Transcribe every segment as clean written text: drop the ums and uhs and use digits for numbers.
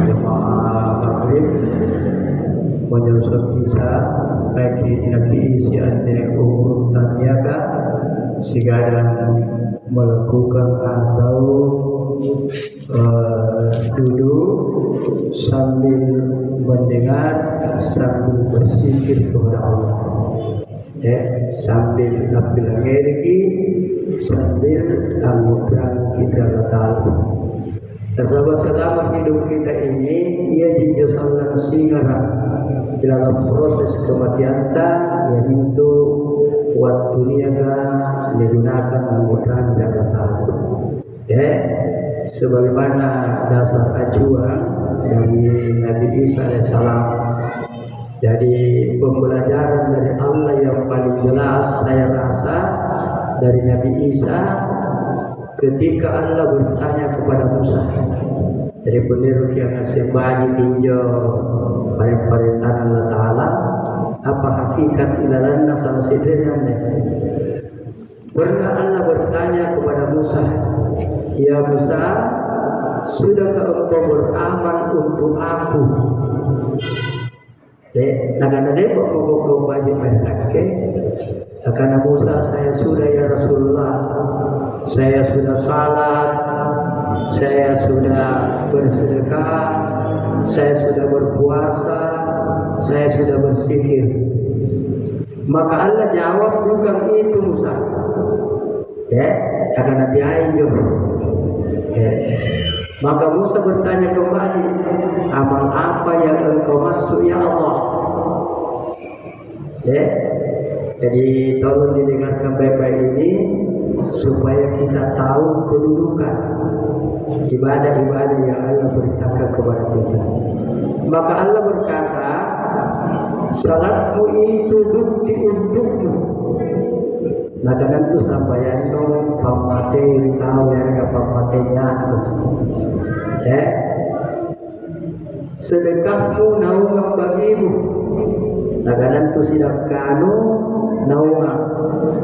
jemaah maghrib menyusul isya lagi isi ane umur taniaga sigadan melakukan atau duduk sambil mendengar sambil bersikir kepada Allah, sambil ambil energi sambil anugerah kita datang. Selama hidup kita ini ia dijasakan singara dalam proses kematian yaitu waktu dunia digunakan anugerah kita datang. Sebagaimana dasar acuan dari Nabi Isa alaihissalam. Jadi pembelajaran dari Allah yang paling jelas saya rasa dari Nabi Isa ketika Allah bertanya kepada Musa. Dari peniru yang sebagai tinjau perintah Allah Taala apa hakikat ilalanna sama sederhana. Pernah Allah bertanya kepada Musa, ya Musa, sudahkah engkau beramal untuk aku? Nagana kok kau wajib mendakke. Karena Musa, saya sudah ya Rasulullah, saya sudah salat, saya sudah bersedekah, saya sudah berpuasa, saya sudah berzikir. Maka Allah jawab bukan itu Musa. Akan nanti ayo. Maka Musa bertanya kembali, amal apa yang engkau masuk ya Allah? Jadi tolong didengarkan baik-baik ini supaya kita tahu kedudukan ibadah-ibadah yang Allah beritakan kepada kita. Maka Allah berkata, salatmu itu bukti untukmu. Nah dengan itu sampai no pamate tahu ya enggak pamatenya. Sedekahmu naungan bagimu. Nah dengan itu sidak kanu naungan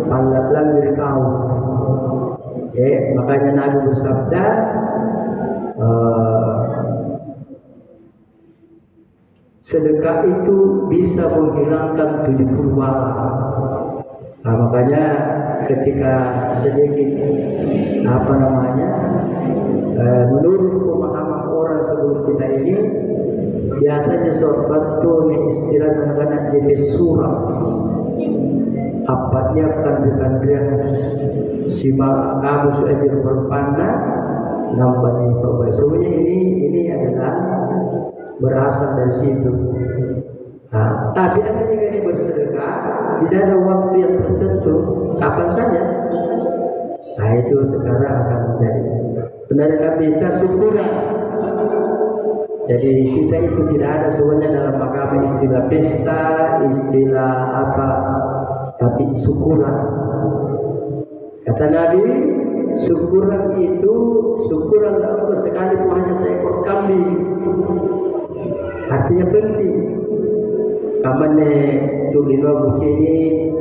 palat lang dari kau. Makanya Nabi bersabda, sedekah itu bisa menghilangkan 70 bala. Nah, makanya ketika sedikit menurut pemahaman orang sebelum kita ini biasanya suatu istilah kadang-kadang jadi surah apatnya kan simak kamu sudah berpanda nampaknya bahwa sebenarnya ini adalah berasal dari situ. Nah, tapi ada juga yang bersedekah tidak ada waktu yang tertentu, kapan saja. Nah itu sekarang akan menjadi benar kita syukuran. Jadi kita itu tidak ada sebenarnya dalam agama istilah pesta, istilah apa, tapi syukuran. Kata Nabi, syukuran itu syukuran Allah sekali itu hanya seekor kambing. Artinya penting. Kamane tulino begini,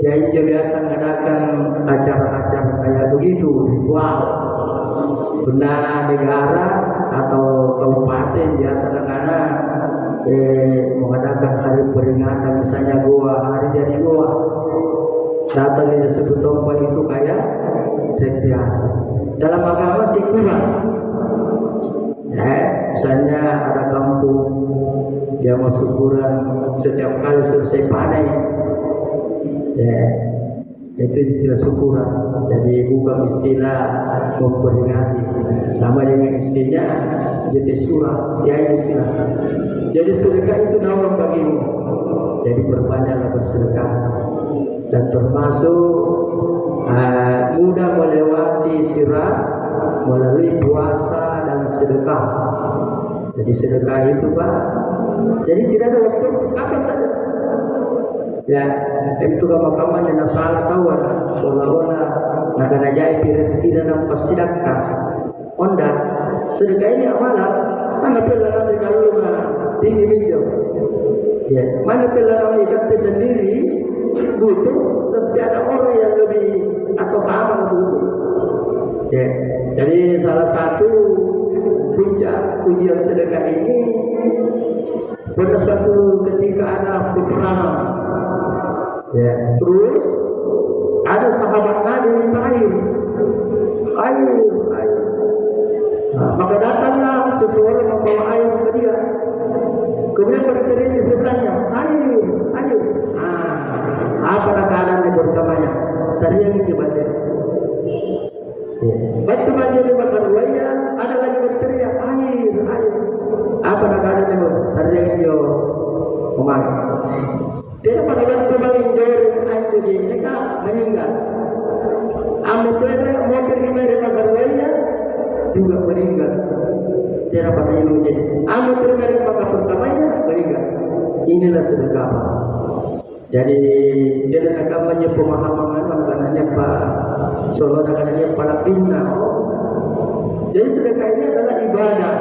jadi biasa mengadakan acara-acara kayak begitu, ritual. Benar negara atau kabupaten biasa kadang-kadang mengadakan hari peringatan, misalnya hari jadi gua. Datang di satu tempat itu kayak biasa. Dalam agama sih kurang. Misalnya ada kampung dia mau syukuran setiap kali selesai panen, itu istilah syukuran. Jadi bukan istilah memperingati, sama dengan istilah jadi surah, dia istilah. Jadi sedekah itu nama bagimu. Jadi berbanyaklah bersedekah dan termasuk mudah melewati sirat melalui puasa dan sedekah. Jadi sedekah itu Pak, jadi tidak ada waktu kapan saja. Ya, itu kamar-kamar yang salah tahu seolah-olah naga najai rezeki dan sedekah. Onda sedekah ini amalan, mana pelajaran dari kalau tinggi hijau. Ya, mana pelajaran ikat sendiri butuh, tapi ada orang yang lebih atau sama butuh. Ya, jadi salah satu puncak ujian sedekah ini pada suatu ketika ada peperangan. Ya, terus ada sahabat Nabi minta air. Nah, maka datanglah seseorang membawa air ke dia. Kemudian berteriak di sebelahnya, air. Apalah keadaannya bersamanya? Saya ingin dibaca. Waktu maju di bakar buaya, ada lagi berteriak, air. Apalah keadaannya? Saya ingin jo memakai. Tidak pada waktu menginjau air uji, mereka meninggal. Amutera mau pergi dari bakar buaya juga meninggal. Tidak pada uji. Amutera dari bakar pertamanya meninggal. Inilah sedekah. Jadi dia agamanya pemahaman maknanya Pak Solo maknanya pada bina. Jadi sedekah ini adalah ibadah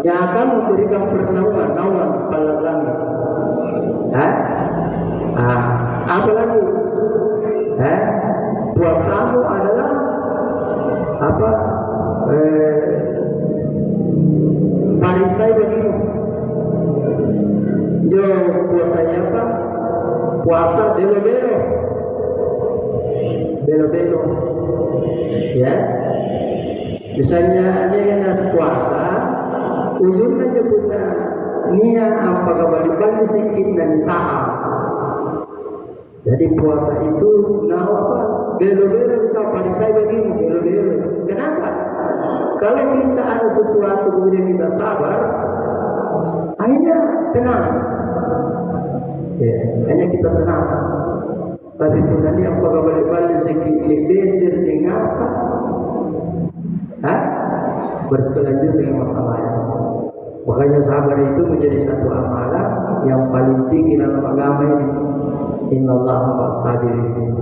yang akan memberikan pernaungan pada langit. Apa lagi? Puasamu adalah apa? Parisai bagimu. Jo puasanya apa? Puasa belo-belo, ya. Misalnya dia puasa, ujungnya dia punya niat apa kembali sedikit dan taat. Jadi puasa itu apa? Belo-belo kita parisai bagimu, belo-belo. Kenapa? Kalau kita ada sesuatu kemudian kita sabar, akhirnya tenang. Ya, hanya kita tenang. Tapi nanti apakah balik-balik sedikit ini besar dengan apa? Berkelanjut dengan masalahnya. Makanya sabar itu menjadi satu amalan yang paling tinggi dalam agama ini. Innallaha ma'as-sabirin.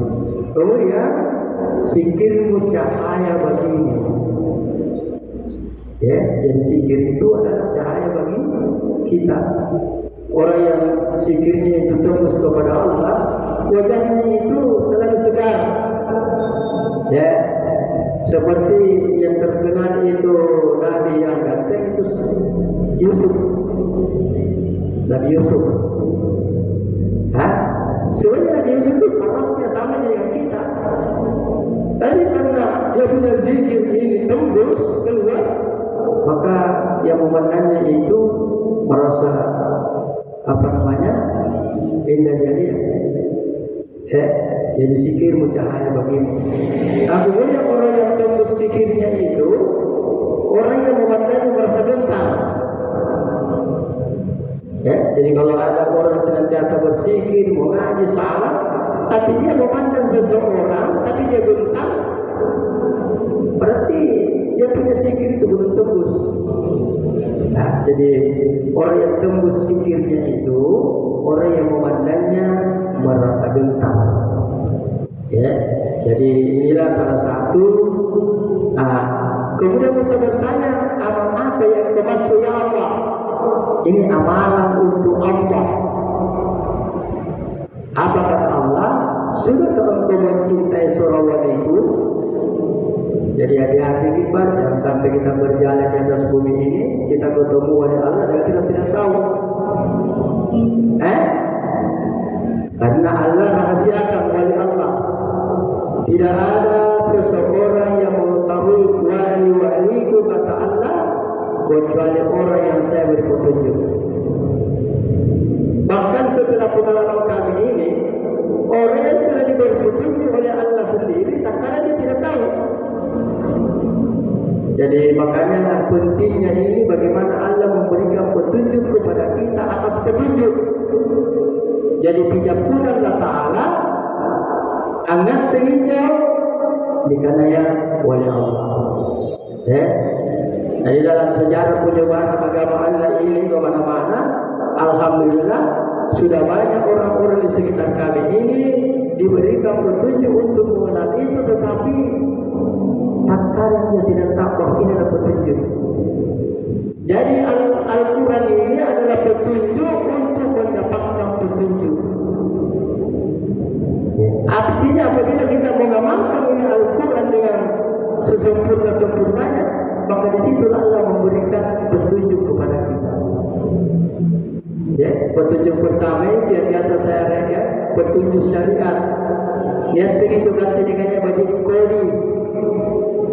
Kemudian zikirmu cahaya bagimu. Ya, jadi zikir itu adalah cahaya bagi kita. Orang yang zikirnya itu tembus kepada Allah, wajahnya itu selalu segar. Ya, seperti yang terkenal itu Nabi yang ganteng itu Yusuf. Nabi Yusuf. Sebenarnya Nabi Yusuf itu parasnya sama dengan kita. Tapi karena dia punya zikir ini tembus keluar, maka yang memandangnya itu merasa indah dia. Jadi zikirmu cahaya bagimu. Kemudian orang yang tembus zikirnya itu orang yang memandangnya merasa gentar. Ya, jadi kalau ada orang senantiasa berzikir, mengaji salat, tapi dia memandang seseorang, tapi dia gentar, berarti dia punya zikir itu belum tembus. Nah, jadi orang yang tembus zikirnya itu orang yang memandangnya merasa gentar. Ya, jadi inilah salah satu. Kemudian Musa bertanya, apa yang termasuk ya Allah? Ini amalan untuk Allah. Apa kata Allah? Sudah engkau mencintai seorang wanita. Jadi hati-hati kita, jangan sampai kita berjalan di atas bumi ini, kita ketemu wali Allah dan kita tidak tahu. Karena Allah rahasiakan wali Allah. Tidak ada seseorang yang mengetahui wali-waliku kata Allah kecuali orang yang saya beri petunjuk. Bahkan setelah pengalaman kami ini, orang yang sudah diberi petunjuk oleh Allah sendiri, tak kala dia tidak tahu. Jadi makanya pentingnya ini bagaimana Allah memberikan petunjuk kepada kita atas petunjuk. Jadi bijaksana Ta'ala angas sehingga dikanaya oleh Allah. Jadi dalam sejarah penyebaran agama Allah ini ke mana-mana, alhamdulillah sudah banyak orang-orang di sekitar kami ini diberikan petunjuk untuk mengenal itu, tetapi tak kala dia tidak tahu bahwa ini adalah petunjuk. Jadi Al-Quran ini adalah petunjuk untuk mendapatkan petunjuk. Artinya apabila kita mengamalkan ini Al-Quran dengan sesempurna-sempurnanya, maka di situ Allah memberikan petunjuk kepada kita. Ya, petunjuk pertama yang biasa saya reka, petunjuk syariat. Dia sering juga tidaknya bagi kodi.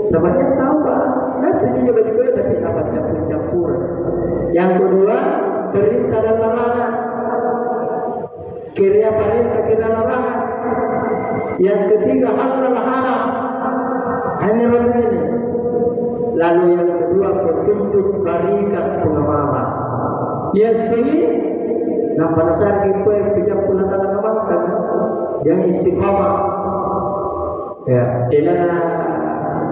Sebenarnya tahu pak, nasinya bagi kodi tapi dapat campur-campur. Yang kedua, perintah dan larangan. Kira perintah kira larangan. Yang ketiga, halal haram. Hanya begini. Lalu yang kedua, petunjuk tarikat pengamalan. Dia sini, nah pada saat itu yang bijak pula dalam amalkan, yang istiqamah. Ya, tidak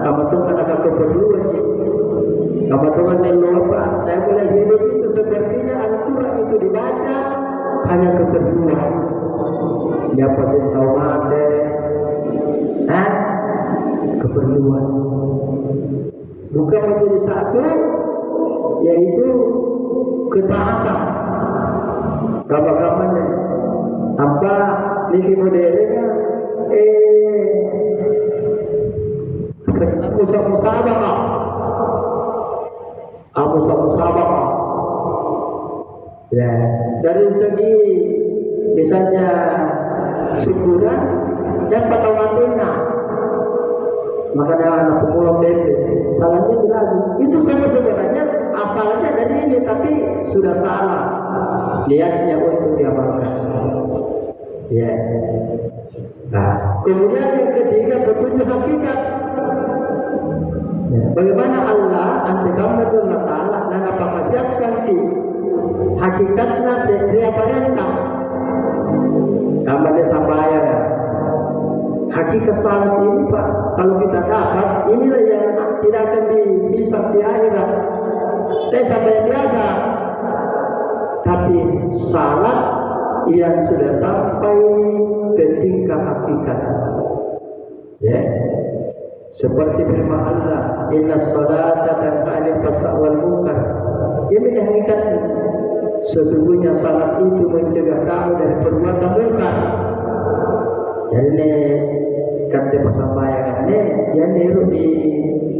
kebetulan ada keperluan. Kebetulan yang lupa, saya mulai hidup itu sepertinya Al-Quran itu dibaca hanya keperluan. Dia pasti tahu mati, keperluan. Bukan menjadi satu, yaitu ketaatan. Kapan-kapan apa nilai modelnya? Musabaqah. Musabaqah. Ya, dari segi misalnya syukuran dan patawatina. Maka ada anak pemulung DP, salahnya lagi. Itu sebenarnya asalnya dari ini, tapi sudah salah. Niatnya untuk diamalkan. Ya. Nah, kemudian yang ketiga petunjuk hakikat. Ya. Bagaimana Allah Allah Taala dan apa siapkan ti hakikatnya sedia perintah. Kamu sampaian. Hakikat salat ini Pak, kalau kita dapat, inilah yang tidak akan dihisab di akhirat. Sampai biasa. Tapi salat yang sudah sampai ke tingkat hakikat. Ya. Seperti firman Allah, "Inna sholata tanha 'anil fahsya'i wal munkar." Ini hakikatnya. Sesungguhnya salat itu mencegah kamu dari perbuatan munkar. Jadi kata persampaian ini dia niru di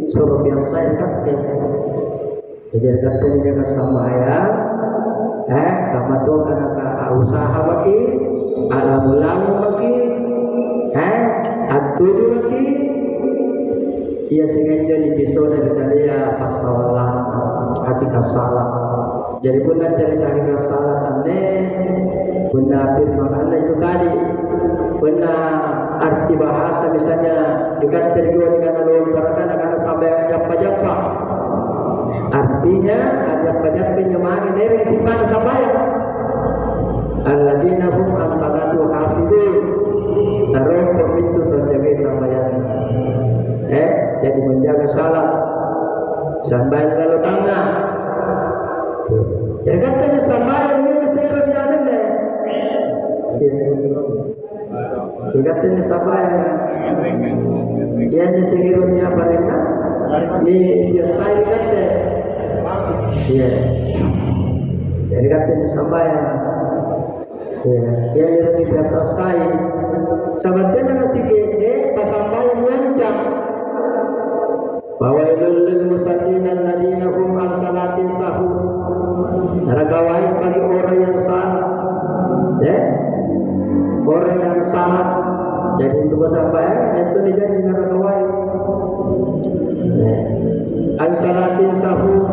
suruh biasa kata. Jadi kata dia kesampaian, kamu tu karena usaha bagi, alam bagi, atuju bagi. Ia sengaja di episode dari dia pasawalan hakikat salat. Jadi benar cerita hakikat salat ini benar firman Allah itu tadi. Benar arti bahasa misalnya dekat terjual dengan lontarkan akan sampai ajak-ajak. Artinya ajak-ajak penyemangat dari simpan sampai alladzina hum an salatu hafidun. Taruh pintu terjaga sambayan. Jadi menjaga salat sampai lalu tengah. Jadi katanya sambayan ini saya berjalan deh. Katanya sambayan. Dia di segirunya mereka. Ini biasa kata. Iya. Jadi katanya sambayan. Ya, dia biasa saya. Sahabatnya nasi gede pasambayan lancang. Fawailul lil musallin alladziina hum 'an salatin sahun. Neraka bagi orang yang salah. Ya. Orang yang salah. Jadi itu sampai itu dijanji neraka wahid. Ya. An salatin sahun.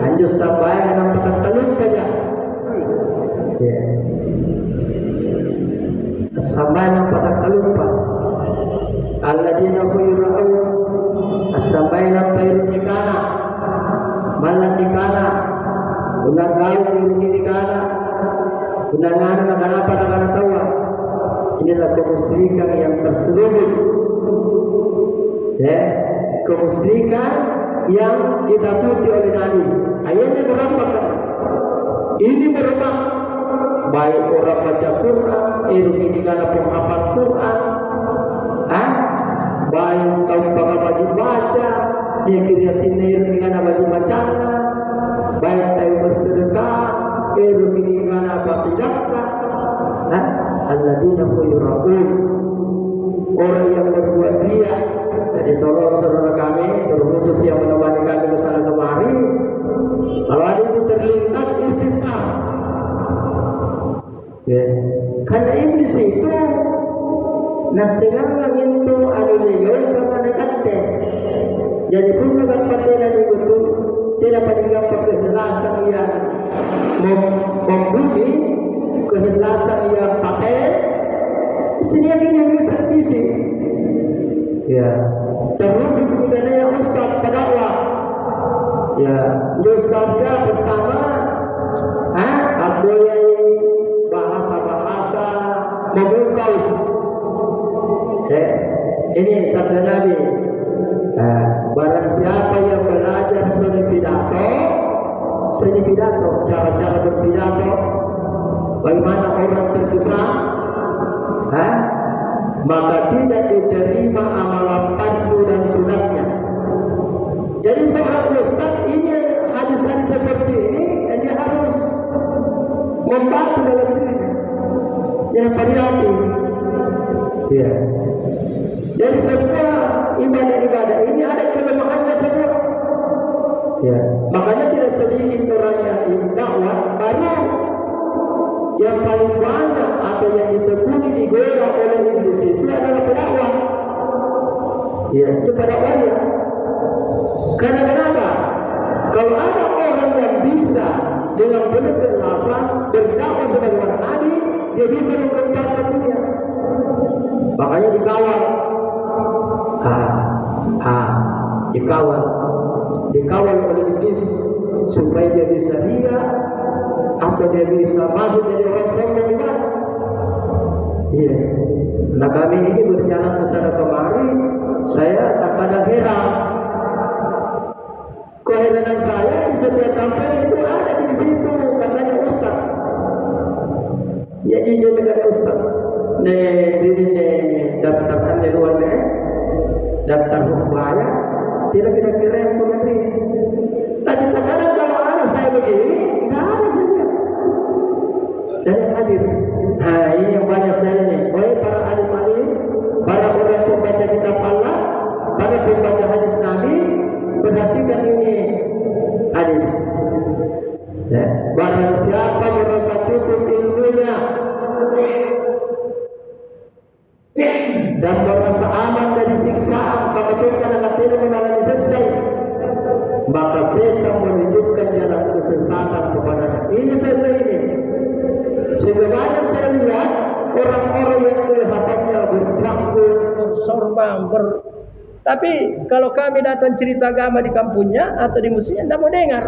Anjus sampai nampak kalun saja. Ya. Sampai nampak kalun Pak. Alladziina hum yura'un. Sampai nampak nikana, malam nikana, unang kau di nikana, unangan nak tahu. Inilah kemusyrikan yang terselubung. Ya, kemusyrikan yang ditakuti oleh Nabi. Ayatnya merupakan ini merupakan baik orang baca Quran, ilmu nikana penghafal Quran, baik tahu bagi baca, dia kiriatin dengan bagi bacana, baik tahu bersedekah, dengan apa sedekah. Alladzina yura'un, orang yang berbuat riya. Jadi tolong saudara kami, terkhusus yang menemani kami bersama kemari, nasengang itu anu liyo kemana kate. Jadi pun nagan patenan itu tidak pada keikhlasan yang membumi, keikhlasan yang pakai. Sini yang bisa visi. Ya, terus sebenarnya ustaz pendakwah. Ya, ustaznya pertama, abdulai bahasa memukau. Ini sabda Nabi. Barang siapa yang belajar seni pidato, cara-cara berpidato, bagaimana orang terkesan, maka tidak diterima amalan pandu dan sunatnya. Jadi seorang ustaz ini hadis-hadis seperti ini, dia harus membantu dalam dirinya. Yang hati. Ya. Jadi semua ibadah-ibadah ini ada kelemahannya semua. Ya. Makanya tidak sedikit orang yang dakwah baru yang paling banyak atau yang ditekuni digoda oleh iblis itu adalah pendakwah. Ya, itu pendakwahnya. Karena kenapa? Kalau ada orang yang bisa dengan penuh keikhlasan berdakwah sebagaimana Nabi, dia bisa menggemparkan dunia. Makanya dikawal. Dikawal oleh iblis supaya dia bisa lihat atau dia bisa masuk jadi orang sombong juga. Iya. Nah kami ini berjalan ke sana kemari, saya tak pada heran. Keheranan saya di setiap sampai itu ada di situ katanya ustaz. Jadi dia dengan ustaz. Ini daftarkan di luar daftar bahaya. Tidak kira-kira yang begini. Tapi kadang kalau ada saya begini, tidak ada saja. Dan hadir. Nah ini yang banyak saya ini. Oleh para alim-alim, para orang pembaca kitab Allah, para pembaca hadis Nabi, perhatikan ini hadis. Ya. Barang siapa merasa cukup ilmunya dan merasa aman dari siksaan kebetulan anak tidak mengalami selesai, maka setan menunjukkan jalan kesesatan kepadanya. Ini saja ini. Sehingga banyak saya lihat orang-orang yang kelihatannya berjangkut, bersorbang, tapi kalau kami datang cerita agama di kampungnya atau di musimnya, tidak mau dengar.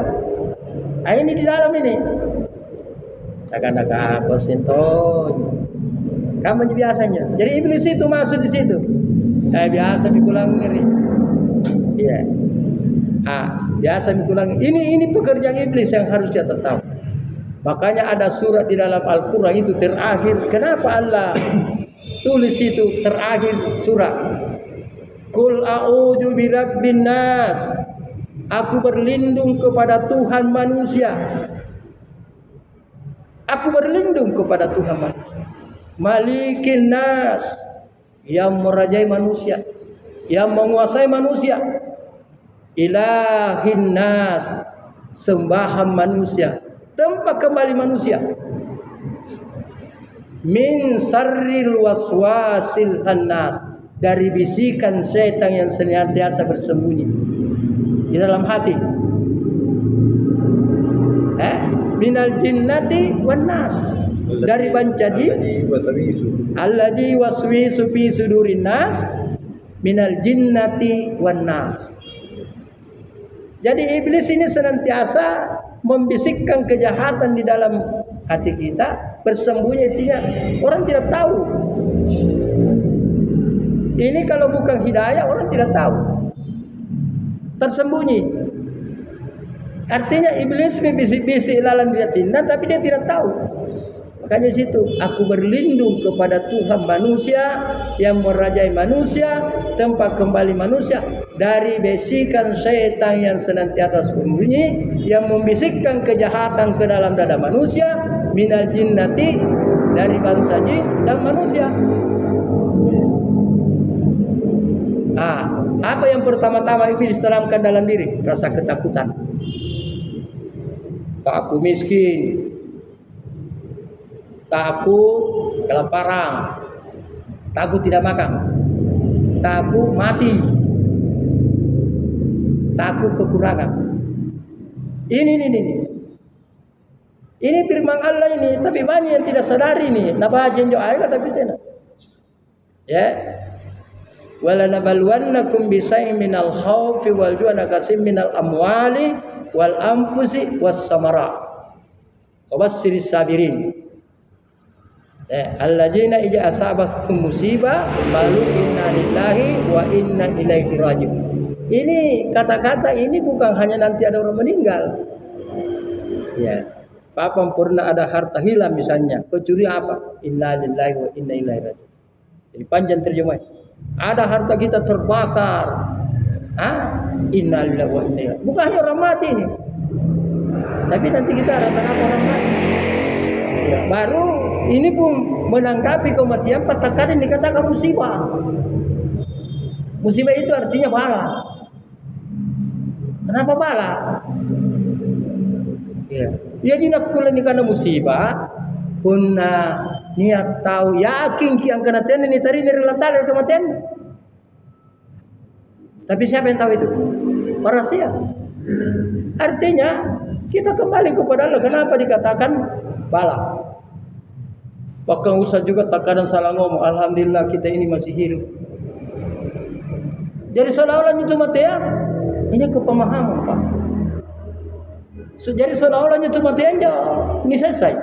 Nah, ini di dalam ini. Akan-akan kosinton. Kamu biasanya. Jadi iblis itu masuk di situ. Biasa dikulang ngeri. Iya. Biasa dikulang. Ini pekerjaan iblis yang harus dia tahu. Makanya ada surat di dalam Al-Qur'an itu terakhir. Kenapa Allah tulis itu terakhir surat? Qul a'udzu birabbin nas. Aku berlindung kepada Tuhan manusia. Aku berlindung kepada Tuhan manusia. Malikin nas, yang merajai manusia, yang menguasai manusia. Ilahin nas, sembahan manusia, tempat kembali manusia. Min sarril waswasil khannas, dari bisikan setan yang senantiasa bersembunyi di dalam hati. Minal jinnati wan nas, dari bancaji alladzi waswisu fi sudurin nas minal jinnati wan nas. Jadi iblis ini senantiasa membisikkan kejahatan di dalam hati kita, bersembunyi, orang tidak tahu. Ini kalau bukan hidayah orang tidak tahu, tersembunyi. Artinya iblis membisik-bisik lalang dia tindak, tapi dia tidak tahu. Makanya situ, aku berlindung kepada Tuhan manusia yang merajai manusia, tempat kembali manusia, dari bisikan setan yang senantiasa sembunyi, yang membisikkan kejahatan ke dalam dada manusia, minal jinnati, dari bangsa jin dan manusia. Apa yang pertama-tama iblis tanamkan dalam diri? Rasa ketakutan. Aku miskin, takut kelaparan, takut tidak makan, takut mati, takut kekurangan. Ini firman Allah ini, tapi banyak yang tidak sadari ini. Napa jenjo ayat tapi tidak. Ya. Wala nabluwannakum bisa'in minal khaufi wal ju'i naqsim minal amwali wal anfusi was samara. Wabashiris sabirin. Alladzina idza asabahum musibah qalu inna lillahi wa inna ilaihi raji'un. Ini kata-kata ini bukan hanya nanti ada orang meninggal. Ya. Kapan pernah ada harta hilang misalnya, kecuri apa? Inna lillahi wa inna ilaihi raji'un. Jadi panjang terjemah. Ada harta kita terbakar. Inna lillahi wa inna ilaihi. Bukan hanya orang mati ini. Tapi nanti kita rata-rata orang mati. Ya, baru ini pun menanggapi kematian kata-kata dikatakan musibah. Musibah itu artinya bala. Kenapa bala? Ya. Ya jinak kula ni kana musibah, kunna niat tahu yakin ki ang kematian ini tadi relatal kematian. Tapi siapa yang tahu itu? Rahasia. Artinya kita kembali kepada Allah. Kenapa dikatakan bala? Bahkan usah juga terkadang salah ngomong. Alhamdulillah kita ini masih hidup. Jadi seolah-olah itu matian. Ini kepemahaman Pak. Jadi seolah-olah itu matian ini selesai.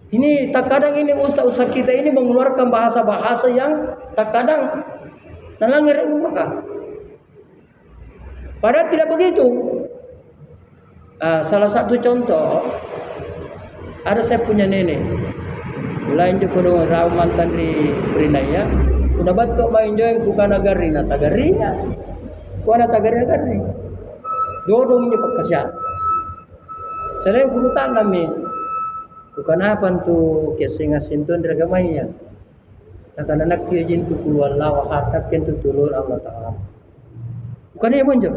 Ini terkadang ini ustaz-ustaz kita ini mengeluarkan bahasa-bahasa yang terkadang melanggar maka. Padahal tidak begitu. Salah satu contoh, ada saya punya nenek. Lain juga dengan raw mantan di Brinaya. Kuna batok main join bukan agarina tagarina. Kuana tagarina garing. Dodong ni pagkasya. Selain guru tanam ni. Bukan apa tu kesinga sintun dragamaya. Akan anak dia jin tu keluar lawa hatak kentu tulul Allah Taala. Bukan dia monjok.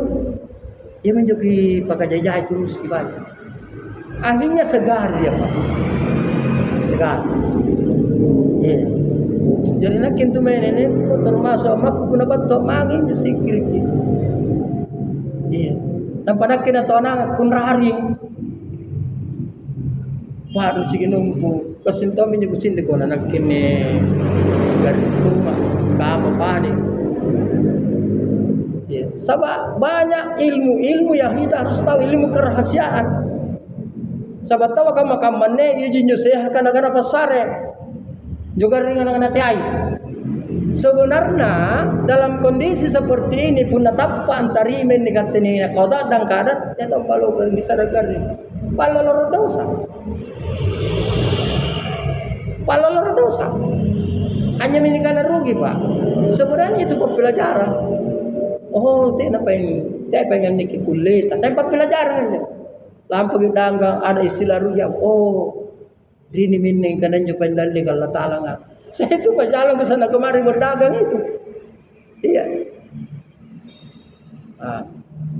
Dia monjok di pakajajah terus dibaca. Akhirnya segar dia Pak. Segar. Ya. Jadi nak kentu main ini termasuk makku pun dapat to mangin je sikir gitu. Iya. Nampak kena to anak kun raring. Baru siginung tu kasinto menyebusin de kona nak kene gartu ka apa ni. Ya, sebab banyak ilmu yang kita harus tahu, ilmu kerahasiaan. Sebab tahu kamu mana izin saya kana pasare. Juga dengan anak tiai. Sebenarnya dalam kondisi seperti ini pun natapa antari menegati kodat dan kadat atau kalau bisa dengar palo loro dosa. Palo loro dosa. Hanya menikah rugi Pak. Sebenarnya itu pembelajaran. Oh, tidak pengen nikah kulit. Saya pembelajaran aja. Lampu danggang ada istilah rugi. Oh. Ini mining kadang juga pendali kalau Taala nggak. Saya itu berjalan ke sana kemari berdagang itu. Iya.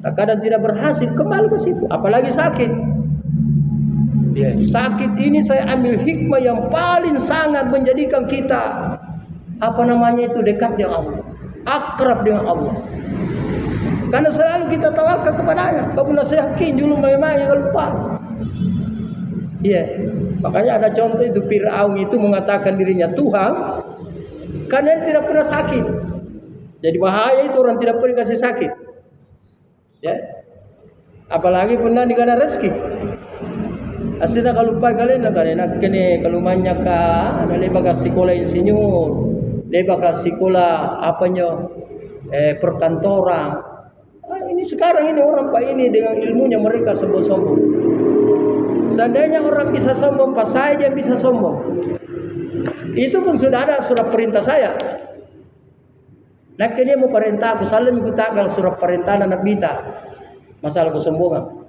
Kadang tidak berhasil kembali ke situ. Apalagi sakit. Ya, sakit ini saya ambil hikmah yang paling sangat menjadikan kita itu dekat dengan Allah, akrab dengan Allah. Karena selalu kita tawakal kepadanya. Kau pun nasihatin dulu memang yang lupa. Iya. Makanya ada contoh itu Fir'aun itu mengatakan dirinya Tuhan karena dia tidak pernah sakit. Jadi bahaya itu orang tidak pernah kasih sakit. Ya. Apalagi pernah dikana rezeki. Aslinya kalau lupa kalian nak kene kalau banyak ana leba ka sekolah insinyur, leba ka sekolah perkantoran. Ini sekarang ini orang Pak ini dengan ilmunya mereka sombong-sombong. Seandainya orang bisa sombong, pas saya bisa sombong. Itu pun sudah ada surat perintah saya. Nak dia mau perintah aku salam ikut tagal surat perintah anak bita. Masalah kesombongan.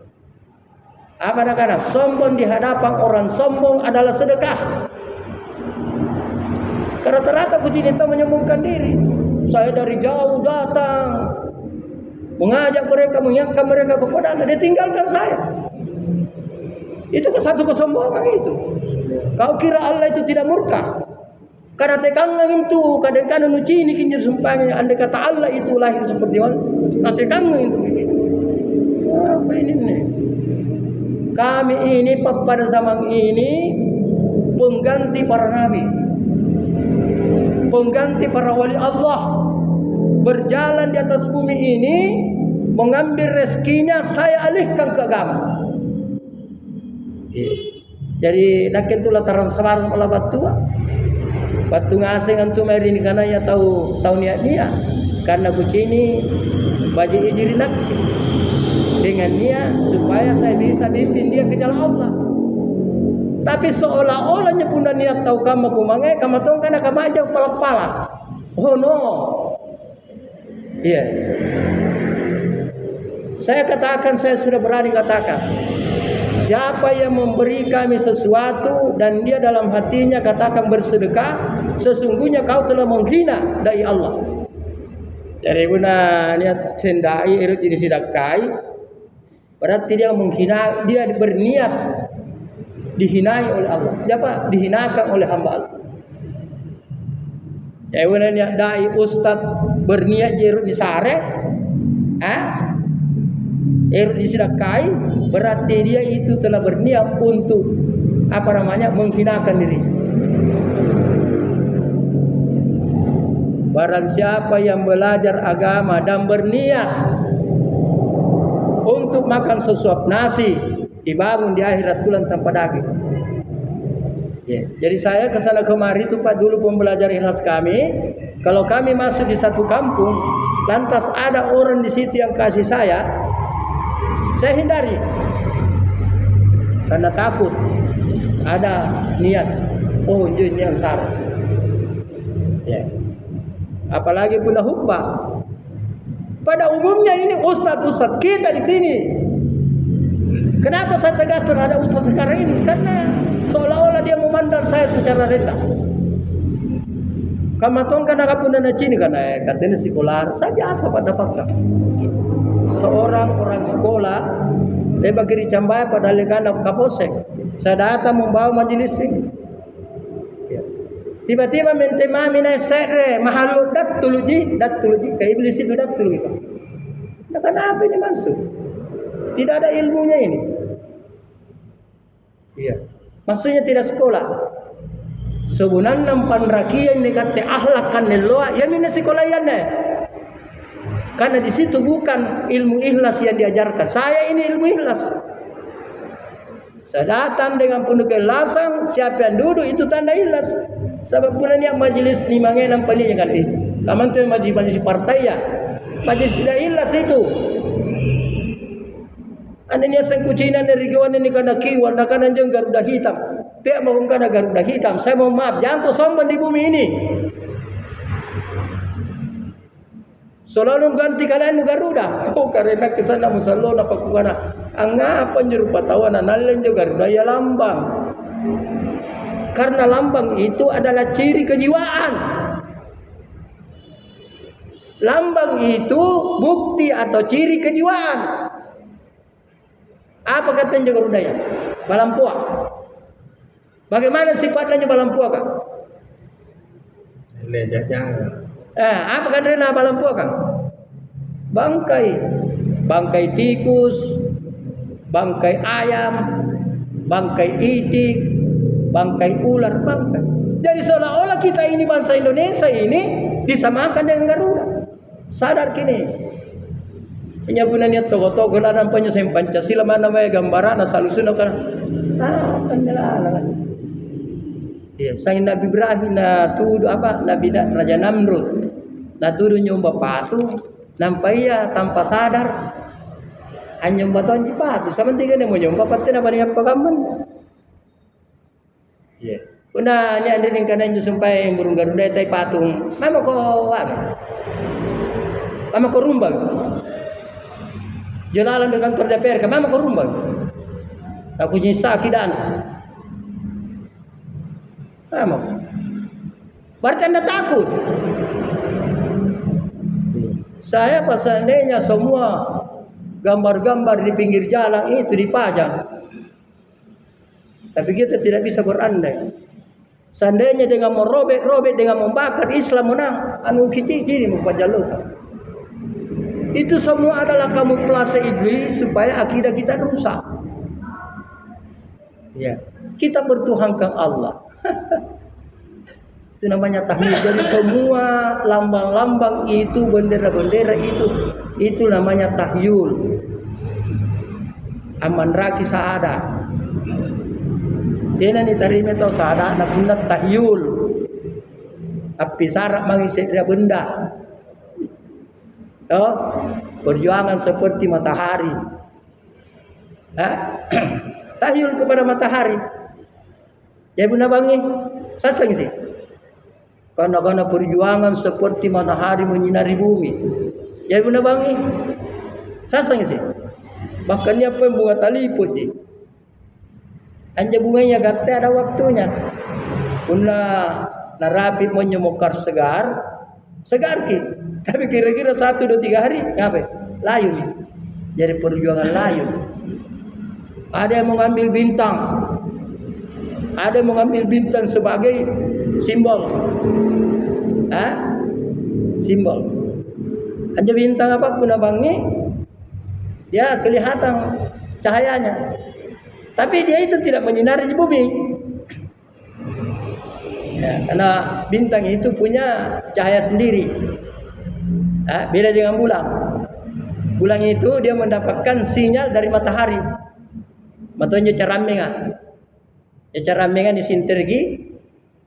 Apa nak sombong di hadapan orang sombong adalah sedekah. Karena rata-rata kucing itu menyombongkan diri. Saya dari jauh datang mengajak mereka, mengingatkan mereka kepada Allah. Dia tinggalkan saya. Itu satu kesombongan itu. Kau kira Allah itu tidak murka? Karena tekangan itu, kadang-kadang nuci ini kinjir sumpahnya. Andai kata Allah itu lahir seperti mana, nah tekangan itu begitu. Apa ini nih? Kami ini pada zaman ini pengganti para nabi, pengganti para wali Allah, berjalan di atas bumi ini, mengambil rezekinya saya alihkan ke agama. Jadi nak itu lataran samaran olah batu ngasing antum hari ini karena ya tahu niat dia, karena kucini baju ijirinak dengan niat supaya saya bisa pimpin dia ke jalan Allah. Tapi seolah-olahnya pun niat tahu kamu kumangai kamu tahu kan kamu aja pala-pala. Oh no. Iya. Saya katakan, saya sudah berani katakan, siapa yang memberi kami sesuatu dan dia dalam hatinya katakan bersedekah, sesungguhnya kau telah menghina dai Allah. Jadi guna niat sendai irut jadi sidakai, berarti dia menghina, dia berniat dihinai oleh Allah. Siapa? Dihinakan oleh hamba Allah. Ya guna niat dai ustad berniat irut disare, irut disidakai, berarti dia itu telah berniat untuk menghinakan diri. Barang siapa yang belajar agama dan berniat untuk makan sesuap nasi, dibangun di akhirat tulang tanpa daging. Jadi saya kesana kemari itu Pak, dulu pembelajar ikhlas kami, kalau kami masuk di satu kampung, lantas ada orang di situ yang kasih saya hindari. Karena takut ada niat, oh ini yang salah. Apalagi punya khutbah. Pada umumnya ini ustadz kita di sini. Kenapa saya tegas terhadap ustadz sekarang ini? Karena seolah-olah dia memandang saya secara rendah. Kamaton karena kapuna na cini karena katanya sekolah. Saya biasa pada fakta. Seorang orang sekolah dia bagi dicambaya pada lekana kapolsek. Saya datang membawa majelis ini. Tiba-tiba mente mami na sere mahalo dat tuluji ke iblis itu dat tuluji. Nah, kenapa ini masuk? Tidak ada ilmunya ini. Iya. Maksudnya tidak sekolah. Sebenarnya panrakia yang dikata ahlakan leloa ya mina sekolah yana. Karena di situ bukan ilmu ikhlas yang diajarkan. Saya ini ilmu ikhlas. Saya datang dengan penuh keikhlasan, siapa yang duduk itu tanda ikhlas. Sebab bulan yang majelis lima ngenam paninya kali. Kaman tu majelis partai ya. Majelis tidak ikhlas itu. Ananya sengkucinan dari kawan ini karena kiwan, karena jeng Garuda hitam. Tidak mau karena Garuda hitam. Saya mau maaf, jangan sombong di bumi ini. Selalu ganti kalian Garuda. Oh karena kesana musalo na pakukana. Angapan jerupa tawana nalen juga Garuda ya lambang. Karena lambang itu adalah ciri kejiwaan. Lambang itu bukti atau ciri kejiwaan. Apa katanya Garuda ya? Balampua. Bagaimana sifatnya balampua Kak? Apa katanya balampua Kak? Bangkai tikus, bangkai ayam, bangkai itik, bangkai ular, bangkai. Jadi seolah-olah kita ini bangsa Indonesia ini disamakan dengan Garuda. Sadar kini. Penyabunan niat tokoh-tokoh lah nampaknya saya Pancasila mana namanya gambaran salusun kan. Penjelasan. Ya, saya Nabi Ibrahim tuduh Nabi Raja Namrud. Tuduh nyomba patung, nampaknya tanpa sadar. Hanya nyomba tonji patung. Sementara dia mau nyomba patung apa yang pagaman. Una ni andre ning kanan sampai burung Garuda tai patung. Mama ko rumbang. Jalan di kantor DPR, mama ko rumbang. Aku nyisa kidan. Mama. Berarti Anda takut. Saya seandainya semua gambar-gambar di pinggir jalan itu dipajang. Tapi kita tidak bisa berandai. Seandainya dengan merobek-robek, dengan membakar, Islam menang. Anu kicik-kicik ini mupajalukan. Itu semua adalah kamuflase iblis supaya akidah kita rusak. Ya, kita bertuhankan Allah. Itu namanya tahyul. Jadi semua lambang-lambang itu, bendera-bendera itu namanya tahyul. Aman raki saada. Tena ni tarime tau saada na punat tahyul. Api sarak mengisi benda. Oh, perjuangan seperti matahari. Tahyul kepada matahari. Ya bunda bangi, sasang sih. Karena perjuangan seperti matahari menyinari bumi. Ya bunda bangi, sasang sih. Bahkan dia pun bunga taliput sih. Anja bunganya gate ada waktunya. Bunda narapi menyemokar segar ki. Tapi kira-kira 1, 2, 3 hari ngapain? Layu nih. Jadi perjuangan layu. Ada yang mengambil bintang. Ada yang mengambil bintang sebagai simbol. Simbol. Hanya bintang apapun abangi, dia kelihatan cahayanya. Tapi dia itu tidak menyinari bumi. Ya, karena bintang itu punya cahaya sendiri. Beda dengan bulan. Bulan itu dia mendapatkan sinyal dari matahari. Matanya carambengan. Ya carambengan disintergi,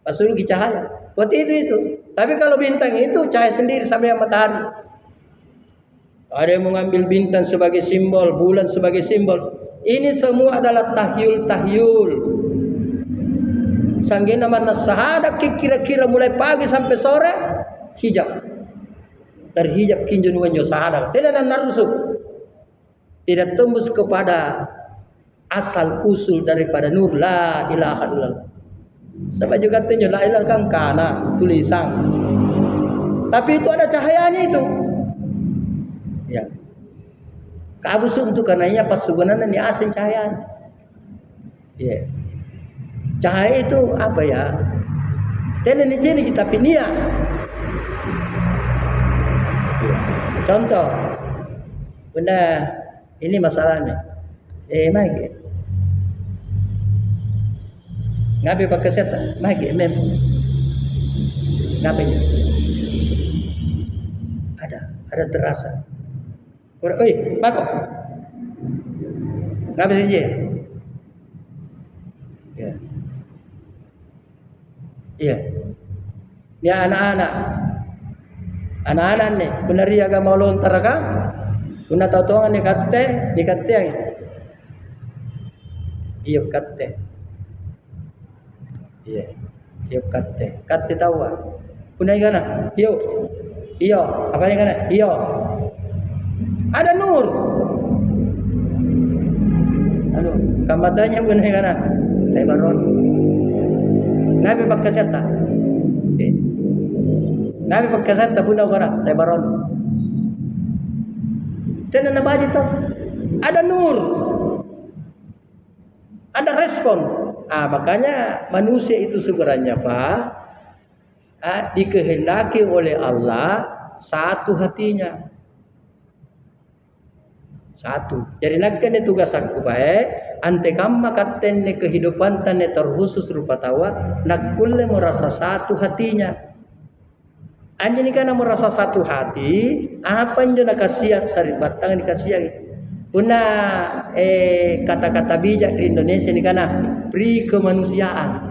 pasulu ki cahaya. Buat itu. Tapi kalau bintang itu cahaya sendiri sama dengan matahari. Ada yang mengambil bintang sebagai simbol, bulan sebagai simbol. Ini semua adalah tahyul. Sanggena mana sahada kira-kira mulai pagi sampai sore hijab. Terhijab kinjun wanyo sahada. Tidak ada narusuk. Tidak tembus kepada asal usul daripada nur la ilaha illallah. Sebab juga tenyo la ilaha kan kana tulisan. Tapi itu ada cahayanya itu. Ya. Kabus untuk karenanya pas sebenarnya ni asin cahaya. Ya. Cahaya itu apa ya? Tenen ni kita pinia. Ya. Contoh. Bunda ini masalahnya. Magi. Ngapain pakai setan? Magi mem. Ngapain? Ada terasa. Oi, Mako. Ngapain sih? Ya. Iya. Ini anak-anak. Anak-anak nih, benar ya agak mau lontar kan? Guna tahu nih kate yang. Iya kate. Iya kate. Kate tahu ah. Guna gana? Iyo, apa yang gana? Iyo. Ada nur. Kamatanya bukan kana. Taibaron. Nabi pagkasata. Nabi pagkasata puno kana Taibaron. Tenan na baji to. Ada nur. Ada respon. Makanya manusia itu sebenarnya Pak dikehendaki oleh Allah satu hatinya. Satu. Jadi nagkan tugas aku baik. Ante kamma katen kehidupan tane terkhusus rupa tawa. Nagkulle merasa satu hatinya. Anjini kana merasa satu hati. Apa yang nak kasihan sari batang dikasihan. Puna kata-kata bijak di Indonesia ini kana pri kemanusiaan.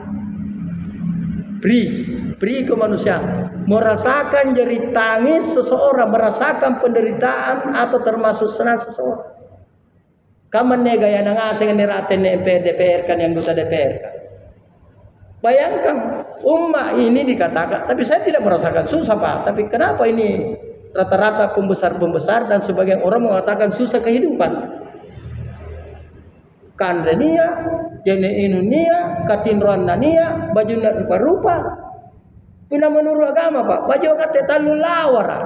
Pri kemanusiaan. Merasakan jeri tangis seseorang, merasakan penderitaan atau termasuk senang seseorang. Kaman ne gaya nangaseng niraten DPR kan yang anggota DPR kan. Bayangkan ummah ini dikatakan, tapi saya tidak merasakan susah Pak. Tapi kenapa ini rata-rata pembesar-pembesar dan sebagian orang mengatakan susah kehidupan? Kandania, jene inunia, katinruan nania, baju rupa-rupa. Pina menurut agama Pak, baju kate talu lawar.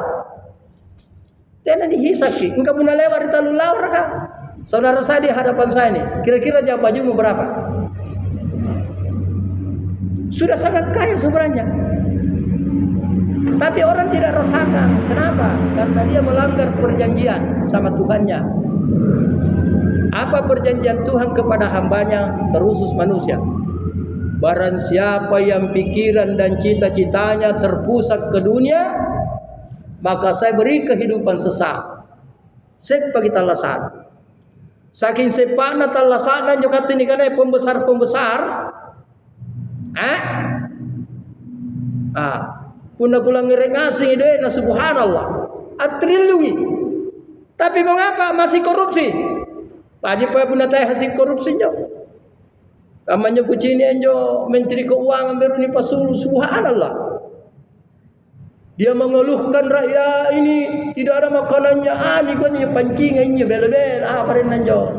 Tena dihisaki, engkau puna lewat di talu lawar kan? Saudara saya di hadapan saya ini, kira-kira jam bajumu berapa? Sudah sangat kaya sebenarnya. Tapi orang tidak rasakan. Kenapa? Karena dia melanggar perjanjian sama Tuhannya. Apa perjanjian Tuhan kepada hambanya terusus manusia? Barang siapa yang pikiran dan cita-citanya terpusat ke dunia, maka saya beri kehidupan sesaat. Sepa kita lasan. Saking sepana talasanan juga ini kan pembesar-pembesar. Puna kulang ngasih ide na subhanallah. Atriliwi. Tapi mengapa masih korupsi? Pagi pa puna tayo hasil korupsinya. Kamanya kucini enjo menteri keuangan baru ni pasul subhanallah. Dia mengeluhkan rakyat ini tidak ada makanannya, ini kan pancingannya bel-bel, apa rin nanjo.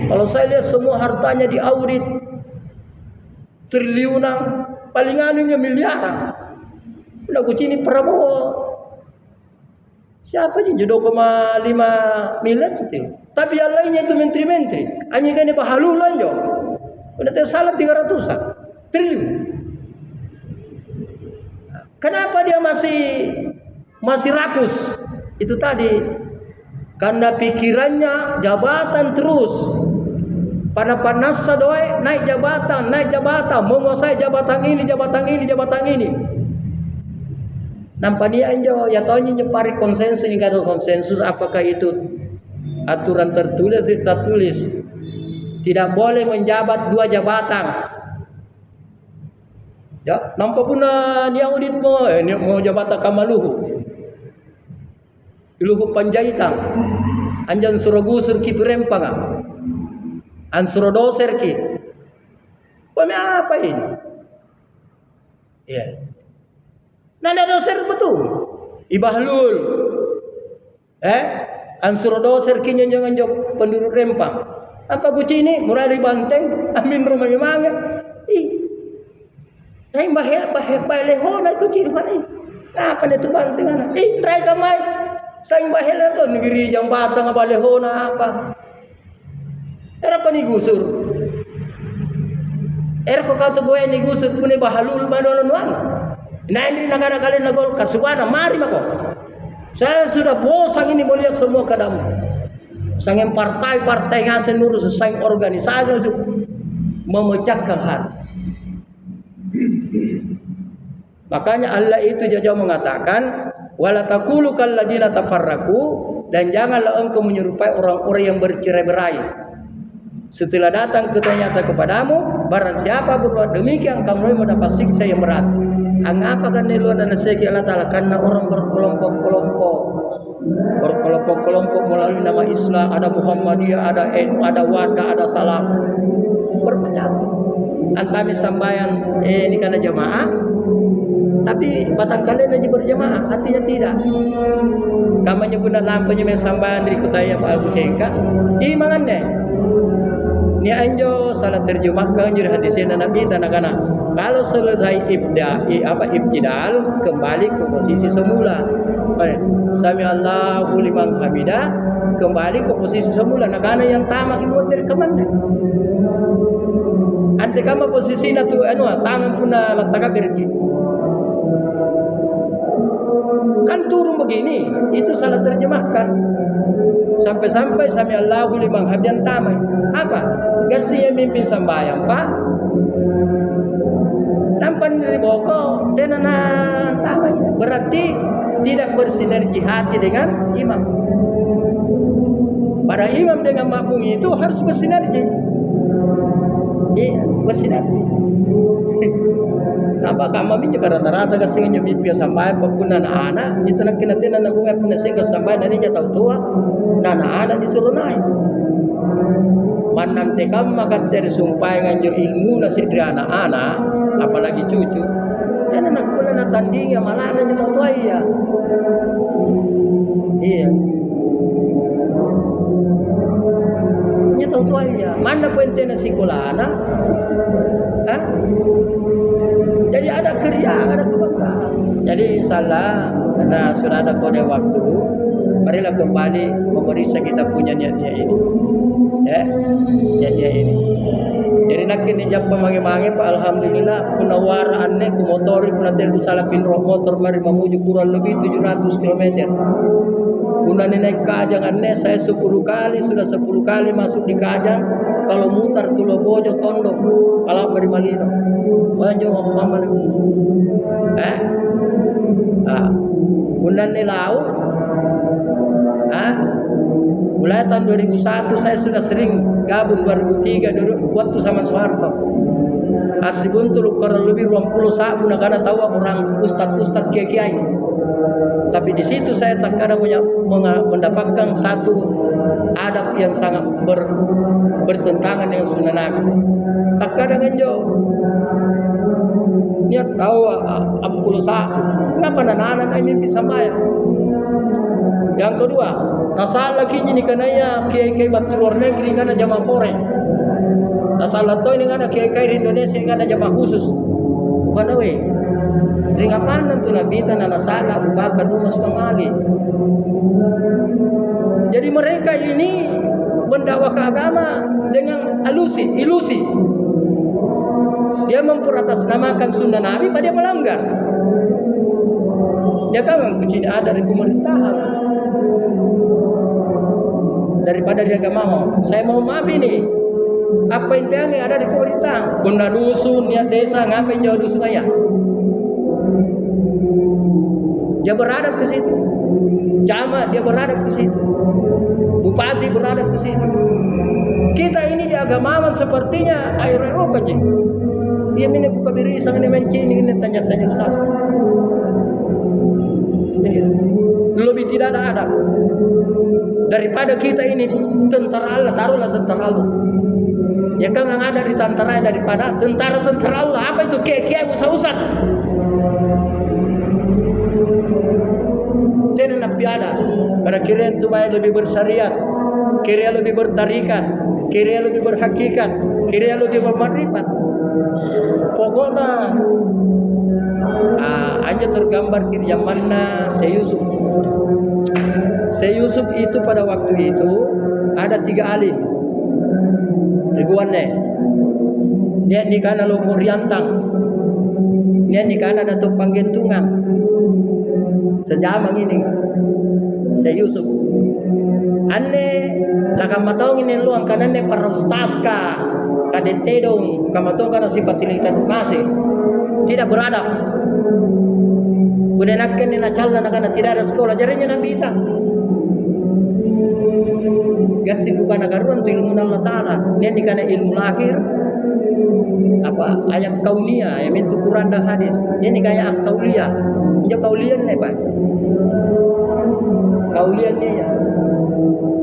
Kalau saya lihat semua hartanya diaudit triliunan, paling anunya miliaran. Udah kucini Prabowo. Siapa sih 2,5 miliar itu? Tapi yang lainnya itu menteri-menteri. Hanya kan bahalulan jo. Udah tersalah 300 triliun. Kenapa dia masih rakus? Itu tadi karena pikirannya jabatan terus. Panas doa naik jabatan, menguasai jabatan ini. Nampaknya enjo ya tahunya nyepari konsensus ini kada konsensus apakah itu aturan tertulis tidak tertulis. Tidak boleh menjabat 2 jabatan. Ya, nampak pun ni audit mo ni mau jabatan kamaluhu. Luhu Panjaitan. Anjan suragusur kitu rempang. An surodoser ki. Apa ini? Ya. Nanda doser betul. Ibahlul. An surodoser ki nyanjangan jok penduduk rempang. Apa kuci ini? Murah di banteng. Amin rumah memangnya. Saya bahel lehona kuci di mana? Apa itu banteng anak? Try kamai. Saya bahel itu negeri jambatan apa lehona apa? Era ko ni gusur. Era ko kau tu gue ni gusur pune bahalul manolonuan. Nah ini negara kalian nagol kasubana mari mako. Saya sudah bosan ini melihat semua kadamu. Sangen partai-partai ngasen nurus sang organisasi memecahkan hati. Makanya Allah itu jauh mengatakan wala taqulu kalladzina tafarraqu, dan janganlah engkau menyerupai orang-orang yang bercerai-berai. Setelah datang ternyata kepadamu, barang siapa berbuat demikian kamu mendapat siksa yang berat. Angapa kan niluan dan segi Allah Ta'ala? Karena orang berkelompok melalui nama Islam, ada Muhammadiyah, ada NU, ada Wadah, ada Salam, berpecah. Antami sambayan ini karena jamaah, tapi batang kalian aja berjamaah, artinya tidak. Kamu nyebut lampanya sambayan dari kutaya Pak Abu Sengka, imangannya. Ni anjo salah terjemahkan jadi hadisnya Nabi tanah-tanah. Kalau selesai ibtidal kembali ke posisi semula. Sami Allahu liman hamidah, kembali ke posisi semula. Nakana yang tamak ibu terkemana? Ante kama posisi na tu tangan puna takabir ki. Kan turun begini, itu salah terjemahkan. Sampai-sampai sami Allahu liman hamidah tamak. Apa? Kasih mimpin sambayang Pak. Nampan dari boko tenanan tamak. Berarti tidak bersinergi hati dengan imam. Pada imam dengan makmum itu harus bersinergi. Iya, bersinergi. Napa kami juga rata-rata kasihnya mimpi sampai apapun anak-anak itu nak kena tenan aku nggak pernah sehingga sampai nanti jatuh tua, anak-anak disuruh naik. Manante kamu maka tersumpai nganjo ilmu nasi dari anak-anak, apalagi cucu. Dan anak kula na tanding ya malah na jatuh tua iya. Iya. Jatuh tua iya. Mana puente na sekolahana? Hah? Jadi ada kerja, ada kebanggaan. Jadi insyaallah karena sudah ada kode waktu, marilah kembali memeriksa kita punya niat-niat ini. Ya, niat-niat ini. Jadi nak kini jappa mange-mange Pak, alhamdulillah punawara anne ku motori puna tel salah pinro motor mari memuju kurang lebih 700 km. Puna naik Kajang anne saya 10 kali, sudah 10 kali masuk di Kajang. Kalau mutar Tulo Bojo Tondo, kalau beri Malino. Banjo ngomong Puna lau. Mulai tahun 2001 saya sudah sering gabung 2003 dulu waktu sama Soeharto. Asibuntul kurang lebih 20 saat pun karena tahu orang ustad kiai. Tapi di situ saya tak kadang mendapatkan satu adab yang sangat bertentangan dengan sunnah Nabi. Tak kadang enjo niat tahu 40 saat ngapa anak-anak ini bisa bayar. Yang kedua, nasalah kini ni kanaya kiai-kiai batu luar negeri kana jamaah pore. Nasalah to ini kana kiai-kiai di Indonesia kana jamaah khusus. Bukan we. Ring apaan tu Nabi tan nasalah Abu Bakar Umar Usman Ali. Jadi mereka ini mendakwah ke agama dengan ilusi. Dia memperatasnamakan sunnah Nabi, pada dia melanggar. Dia kan kucing ada di pemerintahan. Daripada dia gak mau, saya mau maaf ini. Apa intinya ada di pemerintah? Bunda dusun, niat desa, ngapain jauh dusun ayah? Dia beradab ke situ. Camat dia beradab ke situ. Bupati beradab ke situ. Kita ini di agamawan sepertinya air rokan je. Dia minta buka biri sang ini mencini ini tanya-tanya ustaz. Lebih tidak ada adab. Daripada kita ini tentara Allah, taruhlah tentara Allah. Ya kan yang ada di tentara daripada tentara Allah. Apa itu kiai usah-usah. Tidak nak piada. Karena kira itu lebih bersyariat, kira lebih bertarikat, kira lebih berhakikat, kira lebih bermakrifat. Pokoknya aja tergambar kiri zamanna Syekh Yusuf itu pada waktu itu ada 3 alim riguannya. Dia di kana Lumur Riantang, dia di kana Datuk Panggentungan. Sejamang ini Syekh Yusuf anne lakamatong ini luang kananne para ustazka kadete dong kamatong kana sifat edukasi tidak beradab. Kudenakan ni nacalna nakana tidak ada sekolah jarinya Nabi ita. Gasi bukan agaruan tu ilmu Allah Ta'ala. Ni dikana ilmu lahir apa ayat kaunia ayat itu Quran dan hadis. Ini kayak kauliah. Dia kaulian ni Pak. Kaulian ni ya.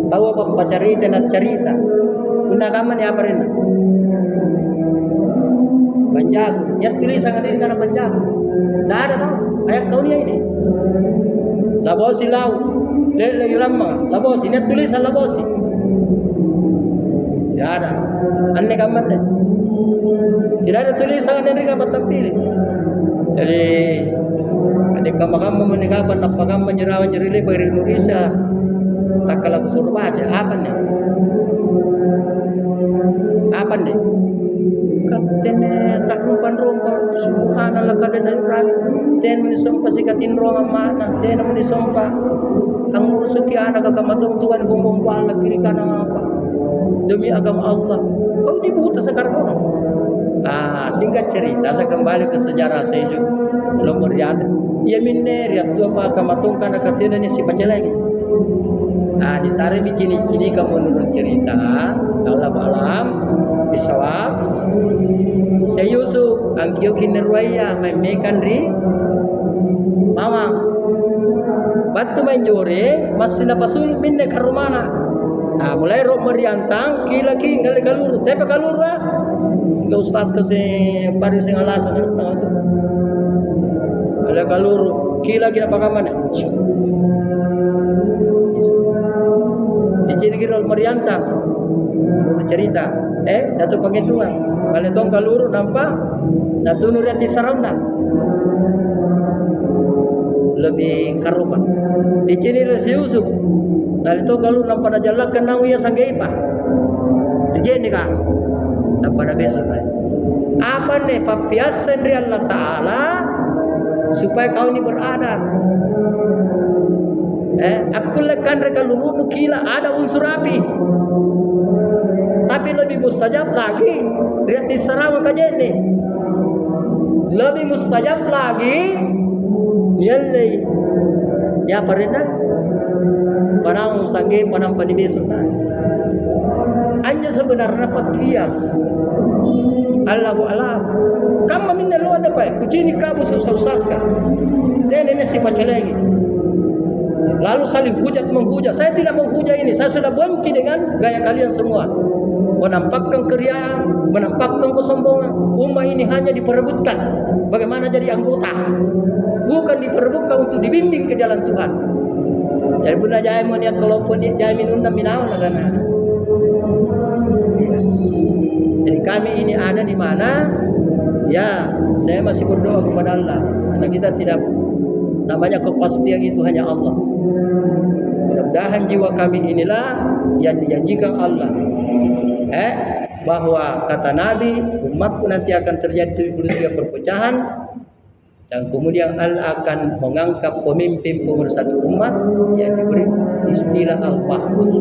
Tahu apa cerita nak cerita. Guna kaman ya apa ini? Banjago. Ya tulisan ini kana banjago. Tak ada tahu. Ayat kauliah ini. Labosi lau. Lele yulama. Labosi. Ini tulisan labosi. Tidak ada. Aneh kaman ni. Tidak ada tulisan ini kapan tampil. Jadi adik kamu menikapan apa kamu menyerawan jerilai bagi Indonesia tak kalah besar baca apa nih? Apa nih? Katanya tak rumpan subhanallah kada dari orang ten menisompa sikatin roh mana ten menisompa ang musuki anak kakamatong tuan bumbong pala kiri kanan apa demi agama Allah kau ni buta sekarang. Singkat cerita saya kembali ke sejarah saya juga belum beriat. Ia minner ya tu apa kamatong kana katina ni si paceleng. Di sare mi cini-cini kamu menurut cerita Allah alam bisawab. Saya Yusuf angkio kinerwaya memekan ri mama. Batu manjore masih napasul minne karumana. Mulai rok meriantang kilaki ngali galur tepa galur wa. Sehingga ustaz kasi pari sing alasan na to. Ala galur kila gina pakaman. Diciri-ciri meriantang. Menurut cerita, Datuk Panggentungan. Kalau tong kaluru nampak Datuk Nuriati Sarauna. Lebih karuma. Diciri si Yusuf. Kalau tong kaluru nampak najalak kenang ia sanggaipa. Dijeni ka. dan pada besok lagi. Apa nih papiasan dari Allah Ta'ala supaya kau ini beradab. Aku lekan reka lulu kila ada unsur api. Tapi lebih mustajab lagi lihat di Sarawak aja ini. Lebih mustajab lagi yelle ya parena panang sangge panang panibesok hanya sebenarnya pakias Allahu alam kama minna lo ada pak kucini kabu susah-susah dan ini si baca lagi lalu saling menghujat saya tidak menghujat ini saya sudah benci dengan gaya kalian semua menampakkan keriaan menampakkan kesombongan umat ini hanya diperebutkan bagaimana jadi anggota bukan diperebutkan untuk dibimbing ke jalan Tuhan. Jadi bunda jaya moniat kalaupun jaya minunda minawan karena. Jadi kami ini ada di mana? Ya, saya masih berdoa kepada Allah karena kita tidak namanya kepastian itu hanya Allah. Mudah-mudahan jiwa kami inilah yang dijanjikan Allah. Bahwa kata Nabi umatku nanti akan terjadi 73 perpecahan. Dan kemudian Allah akan mengangkat pemimpin pemersatu umat yang diberi istilah Al-Mahfuz.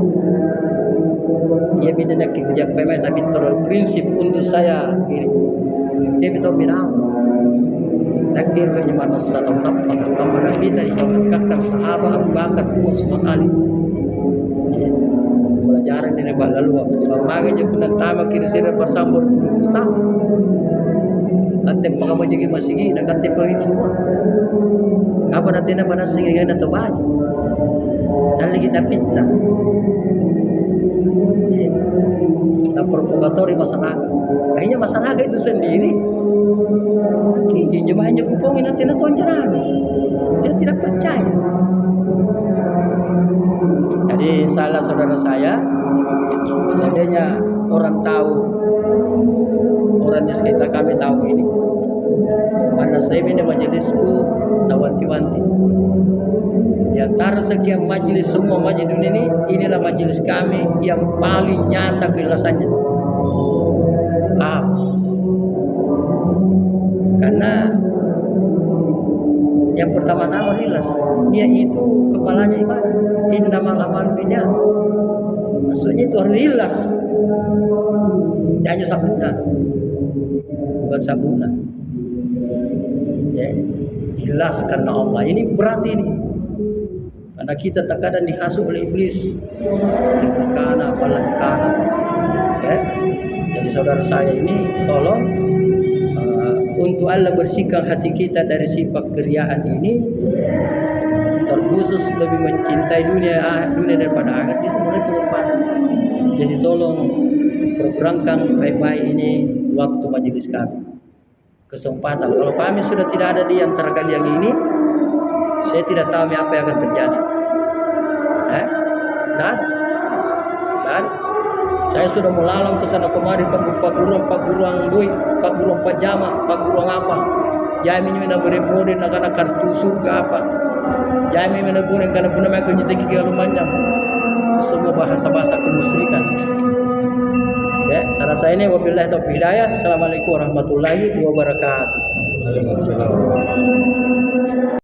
Ia bidana kerja pemain tapi terlalu prinsip untuk saya ini. Tapi tahu minam. Takdir ke mana satu tempat mana kita disebutkan sahabat Abu Bakar semua kali. Pelajaran ini lalu pemakai je pun tama kiri sini bersambut kita. Kante pagama jigi masigi na kante pagi semua. Apa nanti na panas sigi na tebaj. Dan lagi dapat na. Na provokatori masanaga. Akhirnya masanaga itu sendiri. Kini banyak kupongin nanti na tonjaran. Dia tidak percaya. Jadi salah saudara saya, seandainya orang tahu, orang di sekitar kami tahu ini, karena saya ini majelisku nawanti-wanti. Di antara sekian majelis semua majelis ini, inilah majelis kami yang paling nyata kejelasannya. Karena yang pertama-tama jelas, dia itu kepalanya ibadah. Innamal a'malu binniyat. Maksudnya itu harus jelas. Hanya sabuna, bukan sabuna. Ya, jelas karena Allah. Ini berat ini. Karena kita terkadang dihasut oleh iblis. Karena apalagi ya. Jadi saudara saya ini tolong untuk Allah bersihkan hati kita dari sifat keriaan ini, terkhusus lebih mencintai dunia daripada akhirat itu mulai berubah. Jadi tolong programkan baik-baik ini waktu majelis kami. Kesempatan. Kalau kami sudah tidak ada di antara kalian ini, saya tidak tahu apa yang akan terjadi. Dan saya sudah melalang ke sana kemari pak guruang duit, pak guruang pajama, pak guruang apa. Jami mina beri-beri nak kartu surga apa. Jami mina beri karena punya mereka nyetiki kalau panjang. Semua bahasa-bahasa kemusyrikan. Ya, salah saya ini wabillahi taufiq hidayah. Assalamualaikum warahmatullahi wabarakatuh.